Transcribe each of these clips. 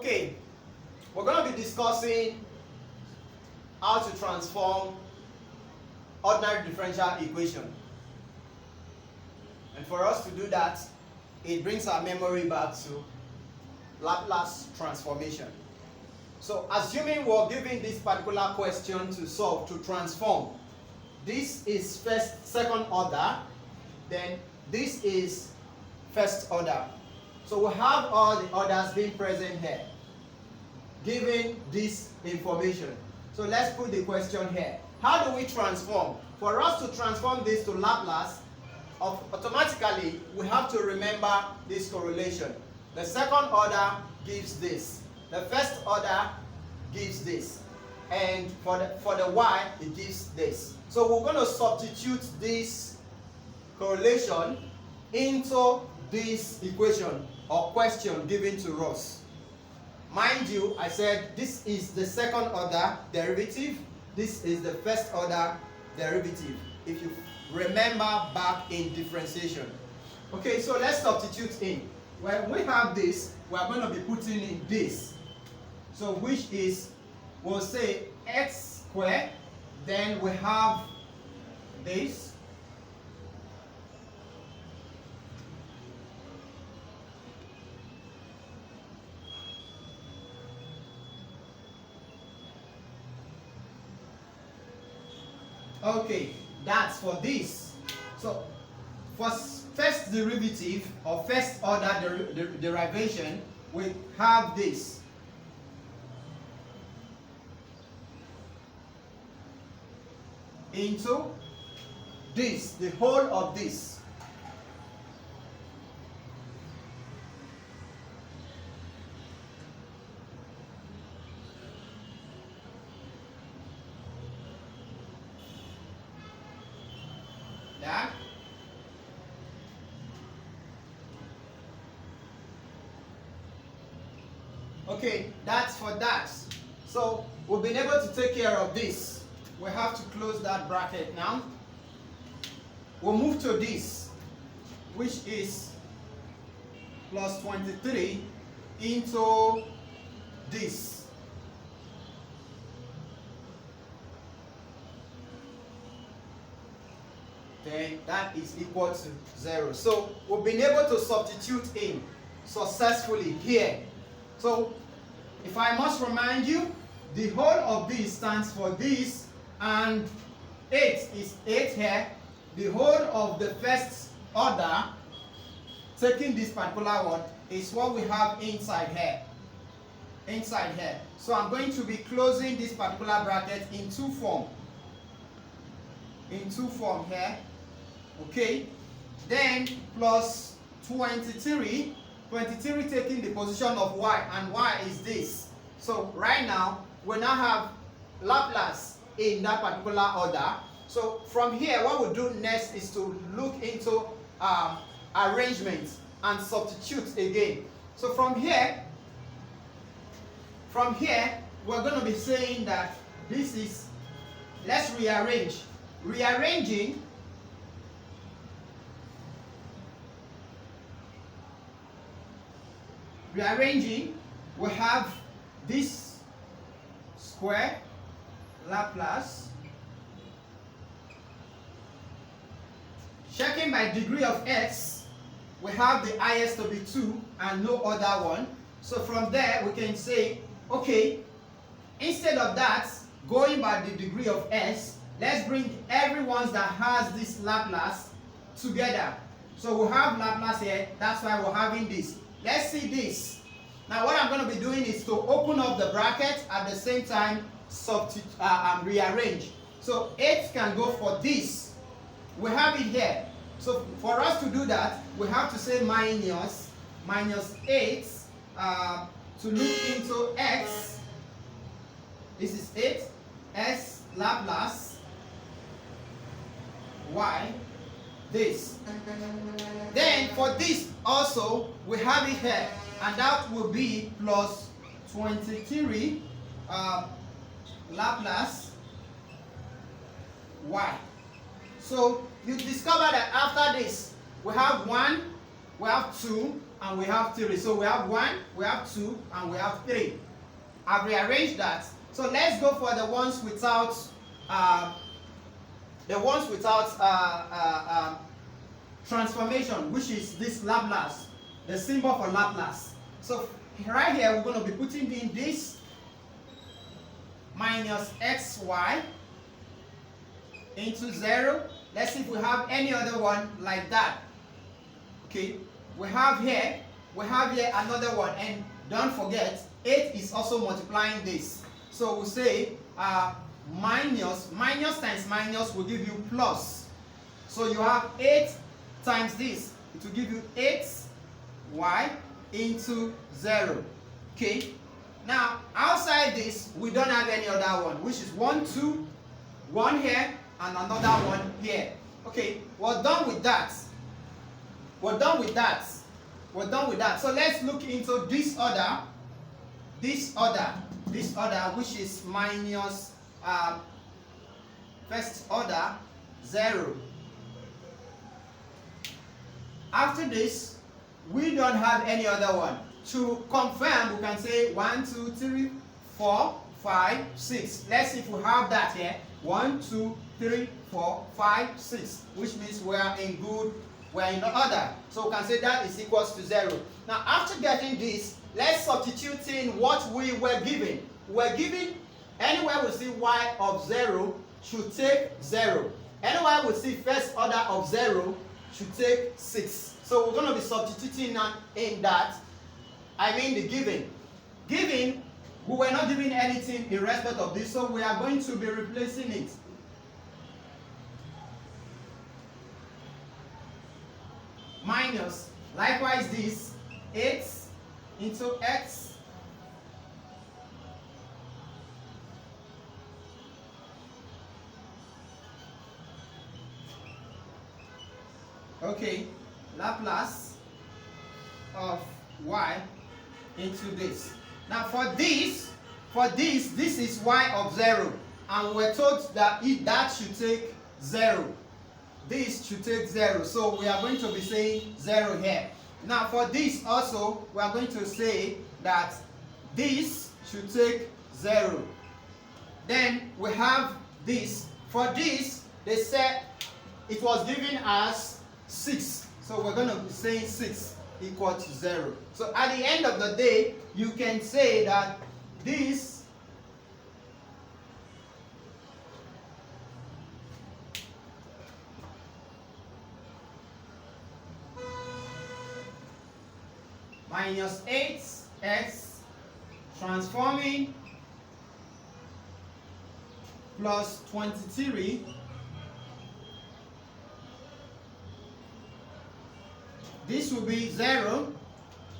Okay, we're going to be discussing how to transform ordinary differential equation. And for us to do that, it brings our memory back to Laplace transformation. So assuming we're given this particular question to solve, to transform, this is second order, then this is first order. So we have all the orders being present here, given this information. So let's put the question here. How do we transform? For us to transform this to Laplace, automatically we have to remember this correlation. The second order gives this. The first order gives this. And for the y, it gives this. So we're going to substitute this correlation into this equation or question given to us. Mind you, I said this is the second order derivative. This is the first order derivative. If you remember back in differentiation. Okay, so let's substitute in. When we have this, we are going to be putting in this. So which is, we'll say x squared, then we have this. Okay, that's for this. So for first derivative or first order derivation, we have this. Into this, the whole of this. That. Okay, that's for that. So we've been able to take care of this. We have to close that bracket now. We'll move to this, which is plus 23 into this. Okay, that is equal to 0. So we've been able to substitute in successfully here. So if I must remind you, the whole of this stands for this, and 8 is 8 here. The whole of the first order, taking this particular one, is what we have inside here. Inside here. So I'm going to be closing this particular bracket in two form. In two form here. Okay. Then plus 23. 23 taking the position of y, and y is this. So right now, we now have Laplace in that particular order. So from here, what we'll do next is to look into arrangement and substitute again. So from here, we're going to be saying that this is, let's rearrange. Rearranging, we have this square Laplace. Checking by degree of x, we have the highest to be 2 and no other one. So from there we can say, okay, instead of that, going by the degree of s, let's bring everyone that has this Laplace together. So we have Laplace here, that's why we're having this. Let's see this. Now what I'm going to be doing is to open up the bracket at the same time substitute and rearrange. So 8 can go for this. We have it here. So for us to do that, we have to say minus 8 to look into x. This is 8 s Laplace y this. Then for this also we have it here, and that will be plus 23 Laplace y. So you discover that after this we have 1, we have 2, and we have 3. So we have 1, we have 2, and we have 3. I've rearranged that. So let's go for the ones without transformation, which is this Laplace, the symbol for Laplace. So right here we're going to be putting in this minus xy into 0. Let's see if we have any other one like that. Okay, we have here another one, and don't forget 8 is also multiplying this. So we'll say minus times minus will give you plus. So you have 8 times this, it will give you 8y into 0. Okay, now outside this we don't have any other one, which is 1, 2, 1 here and another one here. Okay, we're done with that. So let's look into this order, which is minus first order 0. After this, we don't have any other one. To confirm, we can say 1, 2, 3, 4, 5, 6. Let's see if we have that here. 1, 2, 3, 4, 5, 6, which means we're in order. So we can say that is equals to 0. Now after getting this, let's substitute in what we were given. We're given anywhere we see y of 0 should take 0. Anywhere we see first order of 0 should take 6. So we're going to be substituting in that. I mean the given. We were not given anything in respect of this, so we are going to be replacing it. Minus, likewise this, 8 into x okay, Laplace of y into this. Now for this is y of 0, and we're told that that should take 0. This should take 0, so we are going to be saying 0 here. Now for this also, we are going to say that this should take 0. Then we have this. For this, they said it was given as 6, so we're going to be saying 6 equal to 0. So at the end of the day, you can say that this minus 8x transforming plus 23, this will be 0,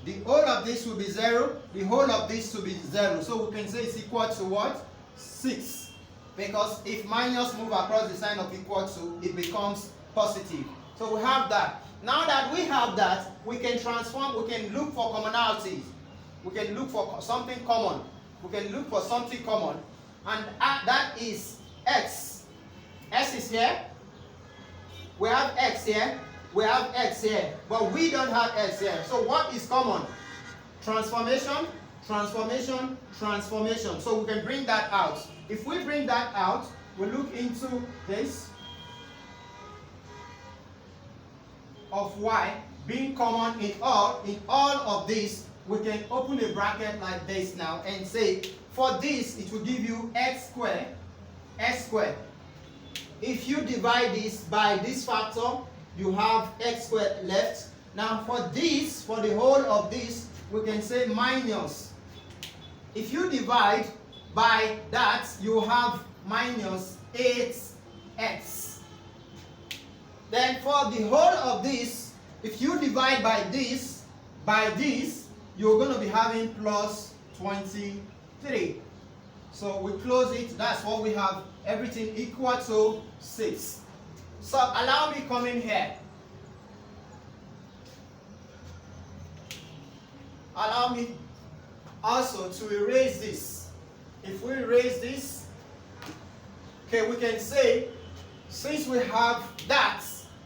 the whole of this will be 0, the whole of this will be 0. So we can say it's equal to what? 6. Because if minus move across the sign of equal to, it becomes positive. So we have that. Now that we have that, we can transform, we can look for commonalities. We can look for something common. And that is x. S is here. We have x here. We have x here. But we don't have x here. So what is common? Transformation, transformation, transformation. So we can bring that out. If we bring that out, we look into this of y being common in all of this. We can open a bracket like this now and say for this it will give you x squared. If you divide this by this factor, you have x squared left. Now for this, for the whole of this, we can say minus. If you divide by that, you have minus 8x. Then for the whole of this, if you divide by this, you're going to be having plus 23. So we close it. That's what we have. Everything equal to 6. So allow me come in here. Allow me also to erase this. If we erase this, okay, we can say, since we have that,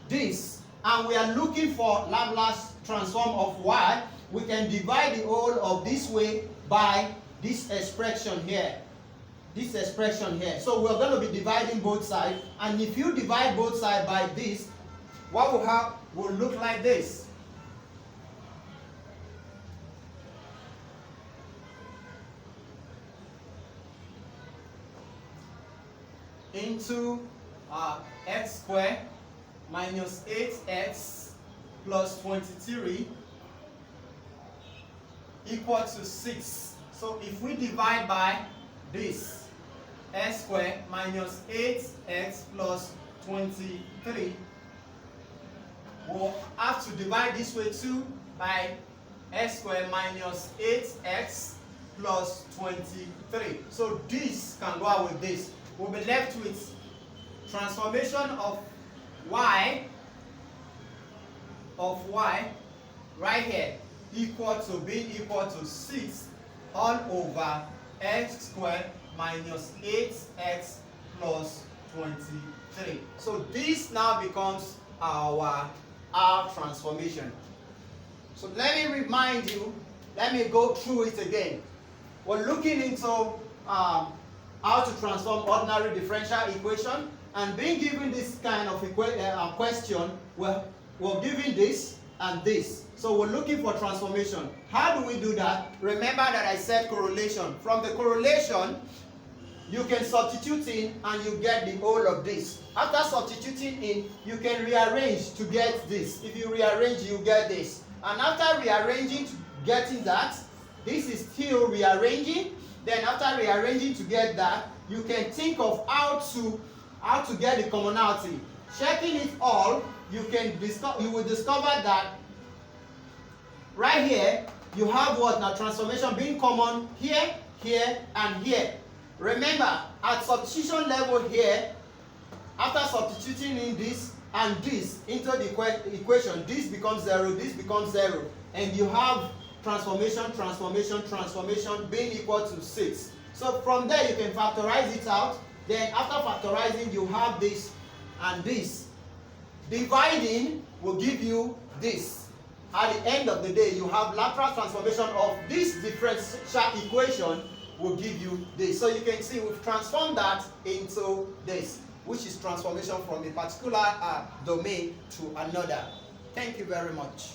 this, and we are looking for Laplace transform of y, we can divide the whole of this way by this expression here. This expression here. So we're going to be dividing both sides, and if you divide both sides by this, what we have will look like this. Into x squared minus 8x plus 23 equal to 6. So if we divide by this, x squared minus 8x plus 23, we'll have to divide this way too by x squared minus 8x plus 23. So this can go out with this. We'll be left with transformation of y right here equal to being equal to 6 all over x squared minus 8x plus 23. So this now becomes our transformation. So let me remind you, let me go through it again. We're looking into how to transform ordinary differential equation, and being given this kind of question, we're given this and this. So we're looking for transformation. How do we do that? Remember that I said correlation. From the correlation, you can substitute in and you get the whole of this. After substituting in, you can rearrange to get this. If you rearrange, you get this. And after rearranging to getting that, this is still rearranging. Then after rearranging to get that, you can think of how to get the commonality. Checking it all, you will discover that right here you have what? Now transformation being common here, here, and here. Remember, at substitution level here, after substituting in this and this into the equation, this becomes 0, this becomes 0, and you have transformation being equal to 6. So from there you can factorize it out. Then after factorizing, you have this and this. Dividing will give you this. At the end of the day, you have Laplace transformation of this differential equation will give you this. So you can see we've transformed that into this, which is transformation from a particular domain to another. Thank you very much.